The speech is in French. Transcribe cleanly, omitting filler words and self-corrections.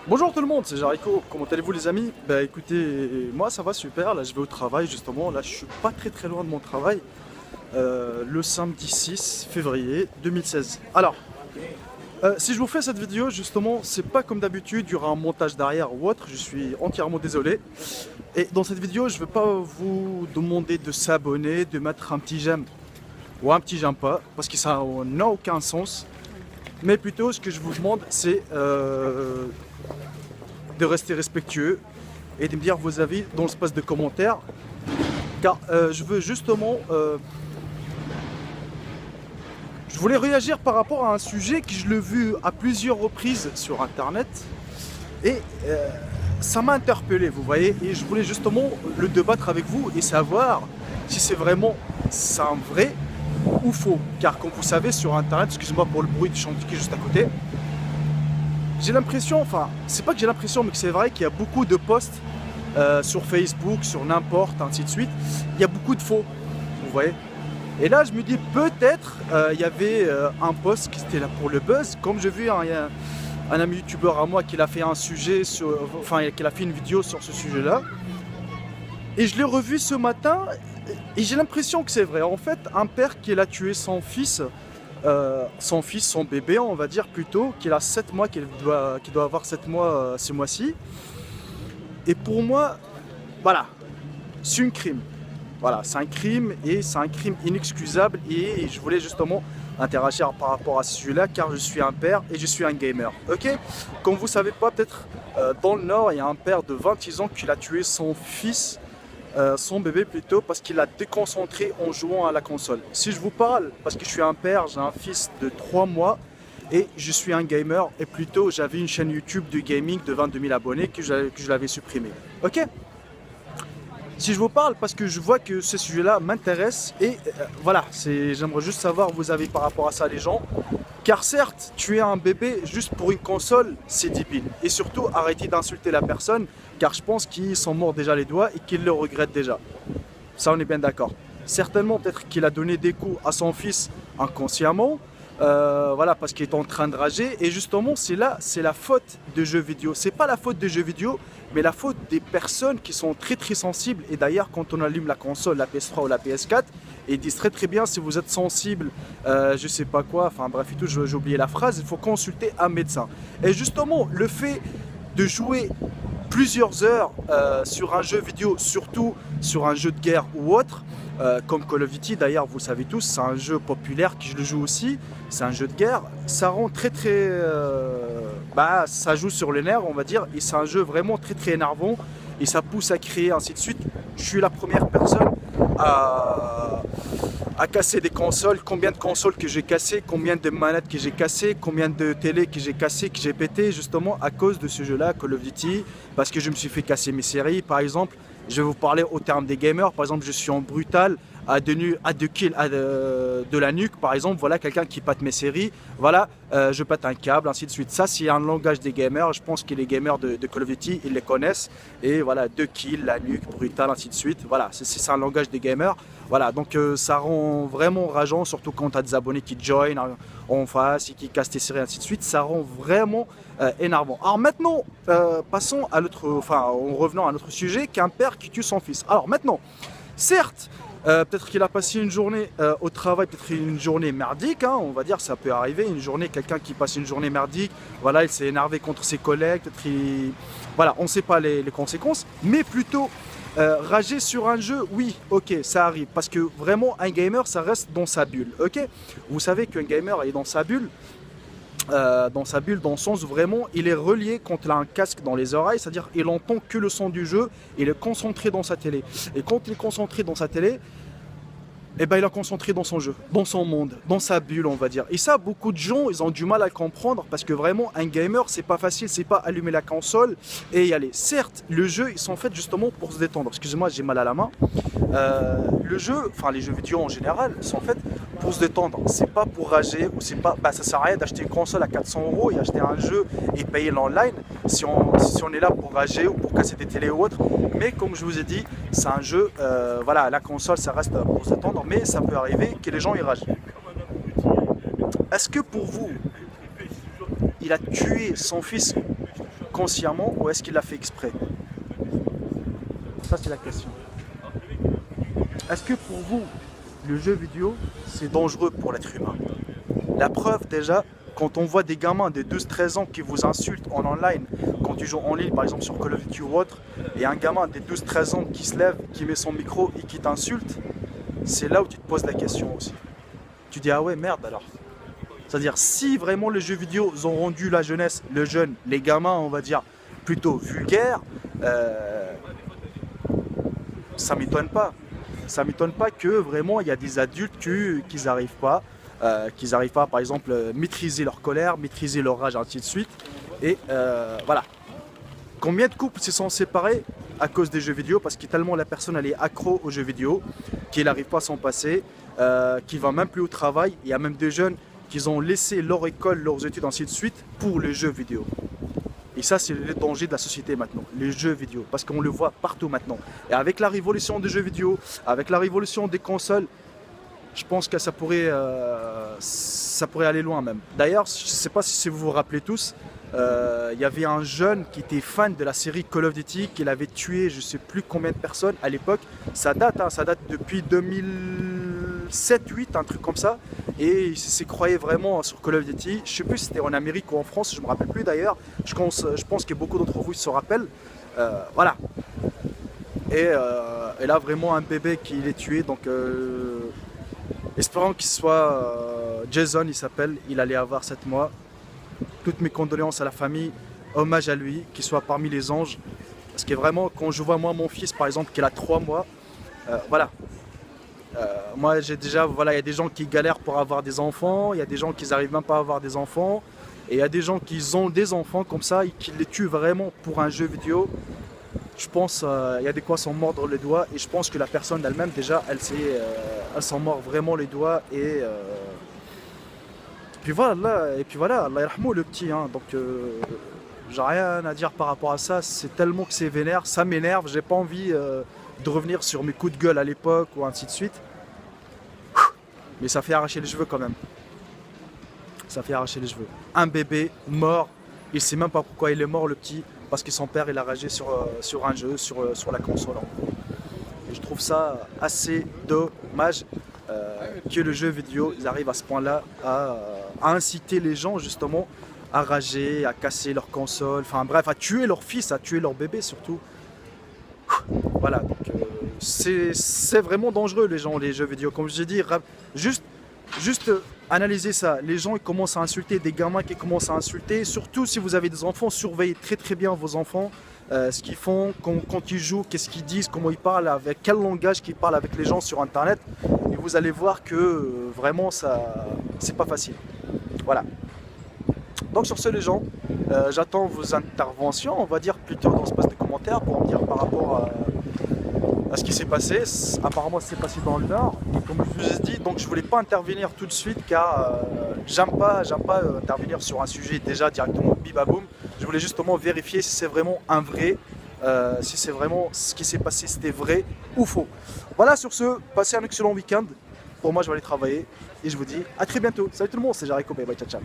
Bonjour tout le monde, c'est Jarico, comment allez-vous les amis? Bah écoutez, moi ça va super, là je vais au travail justement, là je suis pas très loin de mon travail, le samedi 6 février 2016. Alors, si je vous fais cette vidéo justement, c'est pas comme d'habitude, il y aura un montage derrière ou autre, je suis entièrement désolé. Et dans cette vidéo, je vais pas vous demander de s'abonner, de mettre un petit j'aime ou un petit j'aime pas, parce que ça n'a aucun sens. Mais plutôt ce que je vous demande c'est de rester respectueux et de me dire vos avis dans l'espace de commentaires, car je veux justement je voulais réagir par rapport à un sujet que je l'ai vu à plusieurs reprises sur internet et ça m'a interpellé, vous voyez, et je voulais justement le débattre avec vous et savoir si c'est vraiment ça un vrai ou faux, car comme vous savez sur internet, excusez-moi pour le bruit du chantier qui est juste à côté, j'ai l'impression, enfin, c'est pas que j'ai l'impression, mais que c'est vrai qu'il y a beaucoup de posts sur Facebook, sur n'importe, ainsi de suite. Il y a beaucoup de faux, vous voyez. Et là, je me dis peut-être, il y avait un post qui était là pour le buzz. Comme j'ai vu un ami youtubeur à moi qui a fait un sujet, enfin, qui a fait une vidéo sur ce sujet-là. Et je l'ai revu ce matin et j'ai l'impression que c'est vrai. En fait, un père qui a tué son fils, son bébé, on va dire plutôt, qu'il a 7 mois, qui doit avoir 7 mois ce mois-ci. Et pour moi, voilà, c'est un crime. Voilà, c'est un crime et c'est un crime inexcusable et je voulais justement interagir par rapport à ce sujet-là car je suis un père et je suis un gamer, ok? Comme vous savez pas, peut-être dans le Nord, il y a un père de 26 ans qui a tué son fils, son bébé plutôt, parce qu'il l'a déconcentré en jouant à la console. Si je vous parle, parce que je suis un père, j'ai un fils de 3 mois et je suis un gamer et plutôt j'avais une chaîne YouTube de gaming de 22 000 abonnés que je l'avais supprimée, ok? Si je vous parle parce que je vois que ce sujet-là m'intéresse et voilà, j'aimerais juste savoir vos avis par rapport à ça les gens. Car certes, tuer un bébé juste pour une console, c'est débile. Et surtout, arrêtez d'insulter la personne, car je pense qu'ils sont morts déjà les doigts et qu'ils le regrettent déjà. Ça, on est bien d'accord. Certainement, peut-être qu'il a donné des coups à son fils inconsciemment, voilà, parce qu'il est en train de rager. Et justement, c'est la faute de jeux vidéo. C'est pas la faute des jeux vidéo, mais la faute des personnes qui sont très sensibles. Et d'ailleurs, quand on allume la console, la PS3 ou la PS4, ils disent très bien si vous êtes sensible, je sais pas quoi, enfin bref et tout, j'ai oublié la phrase, il faut consulter un médecin. Et justement, le fait de jouer plusieurs heures sur un jeu vidéo, surtout sur un jeu de guerre ou autre, comme Call of Duty, d'ailleurs vous le savez tous, c'est un jeu populaire que je le joue aussi, c'est un jeu de guerre, ça rend bah, ça joue sur les nerfs on va dire, et c'est un jeu vraiment très énervant, et ça pousse à créer ainsi de suite. Je suis la première personne à casser des consoles, combien de consoles que j'ai cassées, combien de manettes que j'ai cassées, combien de télé que j'ai cassées, que j'ai pété justement à cause de ce jeu-là, Call of Duty, parce que je me suis fait casser mes séries par exemple. Je vais vous parler au terme des gamers, par exemple je suis en brutal à 2 kills de la nuque par exemple, voilà quelqu'un qui pète mes séries, voilà je pète un câble, ainsi de suite. Ça c'est un langage des gamers, je pense que les gamers de Call of Duty ils les connaissent, et voilà 2 kills, la nuque, brutal, ainsi de suite, voilà c'est un langage des gamers, voilà donc ça rend vraiment rageant, surtout quand tu as des abonnés qui join en face et qui cassent tes séries, ainsi de suite, ça rend vraiment énervant. Alors maintenant, passons à en revenant à notre sujet, qu'un père qui tue son fils. Alors maintenant, certes, peut-être qu'il a passé une journée au travail, peut-être une journée merdique, hein, on va dire, ça peut arriver, une journée, quelqu'un qui passe une journée merdique, voilà, il s'est énervé contre ses collègues, peut-être voilà, on ne sait pas les conséquences, mais plutôt rager sur un jeu, oui, ok, ça arrive, parce que vraiment, un gamer, ça reste dans sa bulle, ok? Vous savez qu'un gamer est dans sa bulle, dans le sens où vraiment il est relié quand il a un casque dans les oreilles, c'est-à-dire il entend que le son du jeu, il est concentré dans sa télé. Et quand il est concentré dans sa télé, eh ben, il est concentré dans son jeu, dans son monde, dans sa bulle, on va dire. Et ça, beaucoup de gens, ils ont du mal à le comprendre parce que vraiment, un gamer, c'est pas facile, c'est pas allumer la console et y aller. Certes, le jeu, ils sont faits justement pour se détendre. Excusez-moi, j'ai mal à la main. Le jeu, enfin les jeux vidéo en général, sont faits pour se détendre. C'est pas pour rager ou c'est pas. Bah, ça sert à rien d'acheter une console à 400 € et acheter un jeu et payer l'online si on est là pour rager ou pour casser des télés ou autre. Mais comme je vous ai dit, c'est un jeu. Voilà, la console, ça reste pour se détendre, mais ça peut arriver que les gens y ragent. Est-ce que pour vous, il a tué son fils inconsciemment ou est-ce qu'il l'a fait exprès? Ça c'est la question. Est-ce que pour vous, le jeu vidéo, c'est dangereux pour l'être humain? La preuve déjà, quand on voit des gamins de 12-13 ans qui vous insultent en online, quand tu joues en ligne par exemple sur Call of Duty ou autre, et un gamin de 12-13 ans qui se lève, qui met son micro et qui t'insulte, c'est là où tu te poses la question aussi. Tu dis ah ouais merde alors. C'est-à-dire si vraiment les jeux vidéo ont rendu la jeunesse, le jeune, les gamins on va dire plutôt vulgaires, ça m'étonne pas. Ça m'étonne pas que vraiment il y a des adultes qui n'arrivent pas. Qu'ils n'arrivent pas, par exemple, maîtriser leur colère, maîtriser leur rage, ainsi de suite. Et voilà. Combien de couples se sont séparés à cause des jeux vidéo parce que tellement la personne elle est accro aux jeux vidéo qu'il n'arrive pas à s'en passer, qu'il ne va même plus au travail. Il y a même des jeunes qui ont laissé leur école, leurs études, ainsi de suite pour les jeux vidéo. Et ça, c'est le danger de la société maintenant, les jeux vidéo, parce qu'on le voit partout maintenant. Et avec la révolution des jeux vidéo, avec la révolution des consoles, je pense que ça pourrait aller loin même. D'ailleurs, je ne sais pas si vous vous rappelez tous, il y avait un jeune qui était fan de la série Call of Duty, qu'il avait tué je ne sais plus combien de personnes à l'époque. Ça date depuis 2007-2008, un truc comme ça. Et il s'est croyé vraiment sur Call of Duty. Je ne sais plus si c'était en Amérique ou en France, je ne me rappelle plus d'ailleurs. Je pense que beaucoup d'entre vous se rappellent. Voilà. Et là, vraiment un bébé qui est tué. Donc... espérons qu'il soit Jason, il s'appelle, il allait avoir 7 mois. Toutes mes condoléances à la famille, hommage à lui, qu'il soit parmi les anges. Parce que vraiment, quand je vois moi mon fils par exemple qui a 3 mois, voilà. Moi j'ai déjà, voilà, il y a des gens qui galèrent pour avoir des enfants, il y a des gens qui n'arrivent même pas à avoir des enfants, et il y a des gens qui ont des enfants comme ça et qui les tuent vraiment pour un jeu vidéo. Je pense il y a des quoi s'en mordre les doigts et je pense que la personne elle-même déjà elle s'en mord vraiment les doigts et puis voilà, Allah yarhamou le petit hein, donc j'ai rien à dire par rapport à ça, c'est tellement que c'est vénère, ça m'énerve, j'ai pas envie de revenir sur mes coups de gueule à l'époque ou ainsi de suite, mais ça fait arracher les cheveux quand même, ça fait arracher les cheveux. Un bébé mort, il sait même pas pourquoi il est mort le petit, parce que son père il a ragé sur un jeu, sur la console en gros. Et je trouve ça assez dommage que le jeu vidéo ils arrivent à ce point là à inciter les gens justement à rager, à casser leur console, enfin bref, à tuer leur fils, à tuer leur bébé surtout. Voilà, donc c'est vraiment dangereux les jeux vidéo, comme je l'ai dit, juste analysez ça, les gens ils commencent à insulter, des gamins qui commencent à insulter, surtout si vous avez des enfants, surveillez très bien vos enfants, ce qu'ils font, quand ils jouent, qu'est-ce qu'ils disent, comment ils parlent, avec quel langage qu'ils parlent avec les gens sur internet, et vous allez voir que vraiment ça, c'est pas facile. Voilà. Donc sur ce les gens, j'attends vos interventions, on va dire plutôt dans ce post de commentaires pour me dire par rapport à ce qui s'est passé. Apparemment ça s'est passé dans le Nord, et comme je vous ai dit, donc je voulais pas intervenir tout de suite car j'aime pas intervenir sur un sujet déjà directement bibaboum. Je voulais justement vérifier si c'est vraiment un vrai, si c'est vraiment ce qui s'est passé, c'était vrai ou faux. Voilà, sur ce, passez un excellent week-end. Pour moi je vais aller travailler et je vous dis à très bientôt. Salut tout le monde, c'est Jareko, bye bye, ciao ciao.